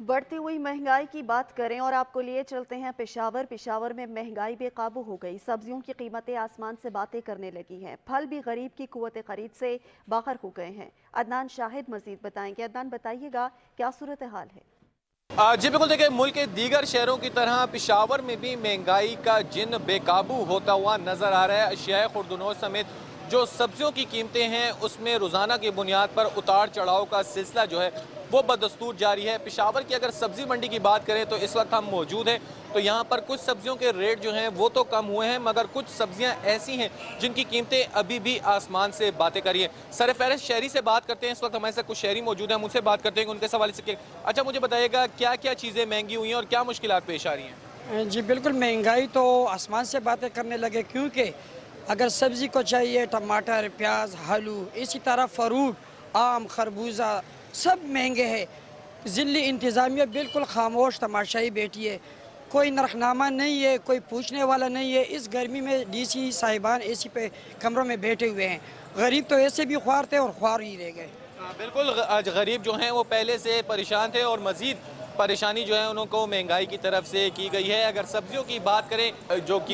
بڑھتی ہوئی مہنگائی کی بات کریں اور آپ کو لیے چلتے ہیں پشاور میں مہنگائی بے قابو ہو گئی۔ سبزیوں کی قیمتیں آسمان سے باتیں کرنے لگی ہیں، پھل بھی غریب کی قوت خرید سے باہر ہو گئے ہیں۔ عدنان شاہد مزید بتائیں گے۔ عدنان بتائیے گا کیا صورتحال ہے؟ جی بالکل، دیکھیں ملک کے دیگر شہروں کی طرح پشاور میں بھی مہنگائی کا جن بے قابو ہوتا ہوا نظر آ رہا ہے۔ اشیاء خوردنوش سمیت جو سبزیوں کی قیمتیں ہیں اس میں روزانہ کی بنیاد پر اتار چڑھاؤ کا سلسلہ جو ہے وہ بدستور جاری ہے۔ پشاور کی اگر سبزی منڈی کی بات کریں تو اس وقت ہم موجود ہیں، تو یہاں پر کچھ سبزیوں کے ریٹ جو ہیں وہ تو کم ہوئے ہیں، مگر کچھ سبزیاں ایسی ہیں جن کی قیمتیں ابھی بھی آسمان سے باتیں کر رہی ہیں۔ سرفہرست شہری سے بات کرتے ہیں، اس وقت ہمارے ساتھ کچھ شہری موجود ہیں، ہم ان سے بات کرتے ہیں کہ ان کے سوال سے اچھا مجھے بتائیے گا کیا کیا چیزیں مہنگی ہوئی ہیں اور کیا مشکلات پیش آ رہی ہیں؟ جی بالکل، مہنگائی تو آسمان سے باتیں کرنے لگے، کیونکہ اگر سبزی کو چاہیے ٹماٹر، پیاز، آلو، اسی طرح فروٹ، آم، خربوزہ سب مہنگے ہیں۔ ضلعی انتظامیہ بالکل خاموش تماشائی بیٹھی ہے، کوئی نرخنامہ نہیں ہے، کوئی پوچھنے والا نہیں ہے۔ اس گرمی میں ڈی سی صاحبان اے سی پہ کمروں میں بیٹھے ہوئے ہیں، غریب تو ایسے بھی خوار تھے اور خوار ہی رہ گئے۔ بالکل، آج غریب جو ہیں وہ پہلے سے پریشان تھے اور مزید پریشانی جو ہے انہوں کو مہنگائی کی طرف سے کی گئی ہے۔ اگر سبزیوں کی بات کریں جو کہ